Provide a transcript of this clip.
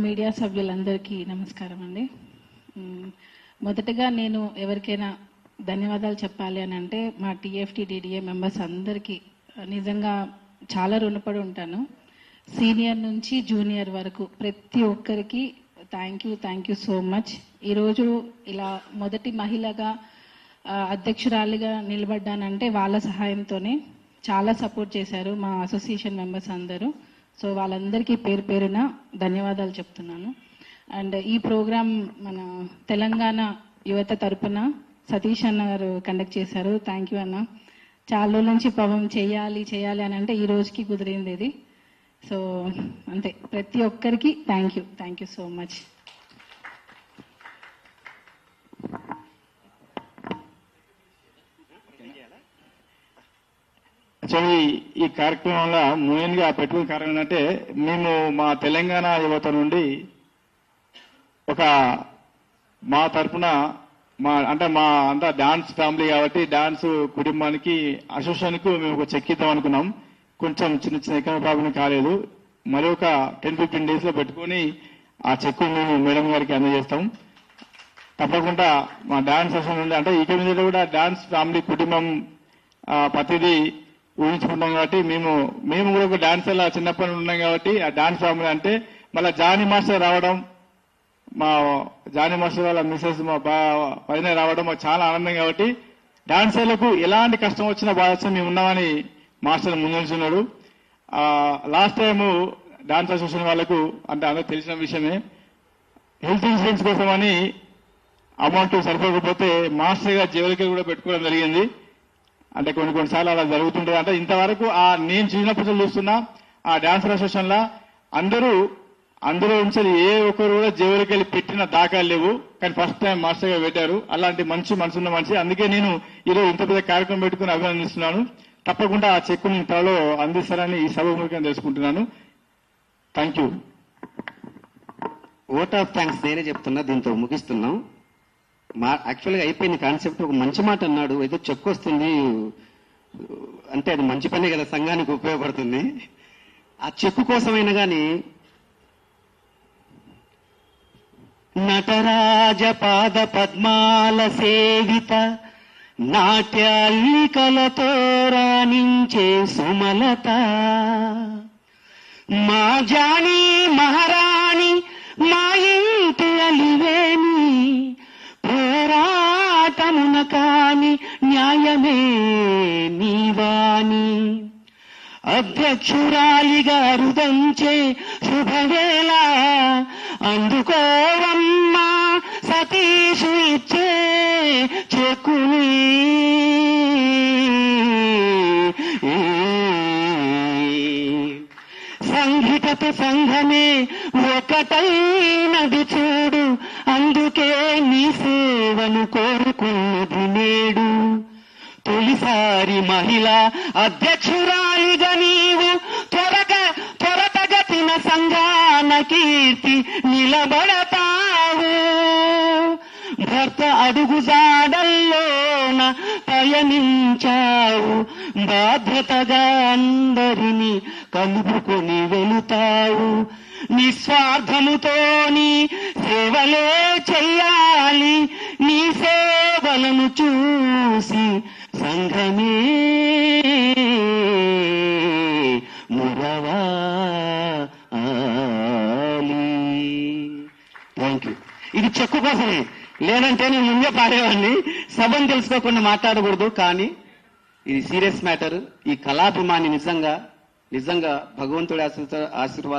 Media సభ్యులందరికీ నమస్కారం అండి. మొదటగా నేను ఎవరికైనా ధన్యవాదాలు చెప్పాలి అని అంటే మా టీఎఫ్టీ డిడిఏ మెంబర్స్ అందరికీ నిజంగా చాలా రుణపడి ఉంటాను. సీనియర్ నుంచి జూనియర్ వరకు ప్రతి ఒక్కరికి థ్యాంక్ యూ సో మచ్. ఈరోజు ఇలా మొదటి మహిళగా అధ్యక్షురాలిగా నిలబడ్డానంటే వాళ్ళ సహాయంతోనే. చాలా సపోర్ట్ చేశారు మా అసోసియేషన్ మెంబర్స్ అందరూ. సో వాళ్ళందరికీ పేరు పేరున ధన్యవాదాలు చెప్తున్నాను. అండ్ ఈ ప్రోగ్రామ్ మన తెలంగాణ యువత తరపున సతీష్ అన్న గారు కండక్ట్ చేశారు. థ్యాంక్ యూ అన్న. చాలా రోజుల నుంచి పవం చేయాలి అని అంటే ఈ రోజుకి కుదిరింది ఇది. సో అంతే, ప్రతి ఒక్కరికి thank you so much. Actually ఈ కార్యక్రమంలో మెయిన్గా పెట్టుకునే కారణం ఏంటంటే, మేము మా తెలంగాణ యువత నుండి మా తరఫున మా అంతా డాన్స్ ఫ్యామిలీ కాబట్టి డాన్స్ కుటుంబానికి అసోసియేషన్కు మేము ఒక చెక్ ఇద్దాం అనుకున్నాం. కొంచెం చిన్న ఎకనామిక్ ప్రాబ్లం కాలేదు. మరి ఒక 10-15 డేస్లో పెట్టుకొని ఆ చెక్ మేము మేడం గారికి అందజేస్తాం. తప్పకుండా మా డాన్స్ అసోసియేషన్ నుండి అంటే ఇక మీద కూడా డాన్స్ ఫ్యామిలీ కుటుంబం ప్రతిదీ ఊహించుకుంటాం కాబట్టి మేము కూడా ఒక డాన్సర్లా చిన్నప్పటి ఉన్నాం కాబట్టి ఆ డాన్స్ ఫ్యామిలీ అంటే మళ్ళీ జానీ మాస్టర్ రావడం, మా జానీ మాస్టర్ వాళ్ళ మిస్సెస్ మా పైన రావడం మాకు చాలా ఆనందం కాబట్టి డాన్సర్లకు ఎలాంటి కష్టం వచ్చినా బాధ్యత మేము ఉన్నామని మాస్టర్ ముందున్నాడు. లాస్ట్ టైం డాన్స్ అసోసియేషన్ వాళ్ళకు అంటే అందరూ తెలిసిన విషయమే, హెల్త్ ఇన్సూరెన్స్ కోసం అని అమౌంట్ సరిపోకపోతే మాస్టర్ గారు జేబులకి కూడా పెట్టుకోవడం జరిగింది. అంటే కొన్నిసార్లు అలా జరుగుతుంటుంది. అంటే ఇంతవరకు నేను చిన్నప్పుడు చూస్తున్నా ఆ డాన్సర్ అసోసియేషన్ లా అందరూ ఉంచాలి, ఏ ఒక్కరు కూడా జేబులకి వెళ్ళి పెట్టిన దాఖలు లేవు. కానీ ఫస్ట్ టైం మాస్టర్ గారు పెట్టారు. అలాంటి మంచి మనసున్న మనిషి. అందుకే నేను ఈరోజు ఇంత పెద్ద కార్యక్రమం పెట్టుకుని అభినందిస్తున్నాను. తప్పకుండా ఆ చెక్కు నేను త్వరలో అందిస్తారని ఈ సభాముఖంగా తెలుసుకుంటున్నాను. Thank you. Vote of thanks నేనే చెప్తున్నా, దీంతో ముగిస్తున్నాం. యాక్చువల్గా అయిపోయింది కాన్సెప్ట్. ఒక మంచి మాట అన్నాడు, ఏదో చెక్కు వస్తుంది అంటే అది మంచి పనే కదా, సంఘానికి ఉపయోగపడుతుంది. ఆ చెక్కు కోసమైనా కానీ నటరాజ పాద పద్మాల సేవిత నాట్యాల్లికలతో రాణించే సుమలత మా జానీ మహారాణి మా ఇంటి అలివేని పోరాటమున కాని న్యాయమే నీవాని అధ్యక్షురాలిగా రుదంచే శుభవేళ అందుకోవమ్మా సతీషు ఇచ్చే చెక్కుని సంఘితత సంఘమే ఒకటైనది చూడు, అందుకే నీ సేవను కోరుకున్నది నేడు. తొలిసారి మహిళా అధ్యక్షురాలిగా నీవు త్వరతగతిన సంఘాన కీర్తి నిలబడతావు. భర్త అడుగుజాడల్లోన పయనించావు, బాధ్యతగా అందరినీ కలుపుకొని వెళుతావు. నిస్వార్థముతోని సేవలే చెయ్యాలి, నీ సేవలను చూసి సంఘమే మురవాలి. Thank you. ఇది చెక్కు కోసమే, లేదంటే నేను ముందే పాడేవాడిని. సభను తెలుసుకోకుండా మాట్లాడకూడదు, కానీ ఇది సీరియస్ మ్యాటర్. ఈ కళాభిమాని నిజంగా భగవంతుడి ఆశీర్వాదం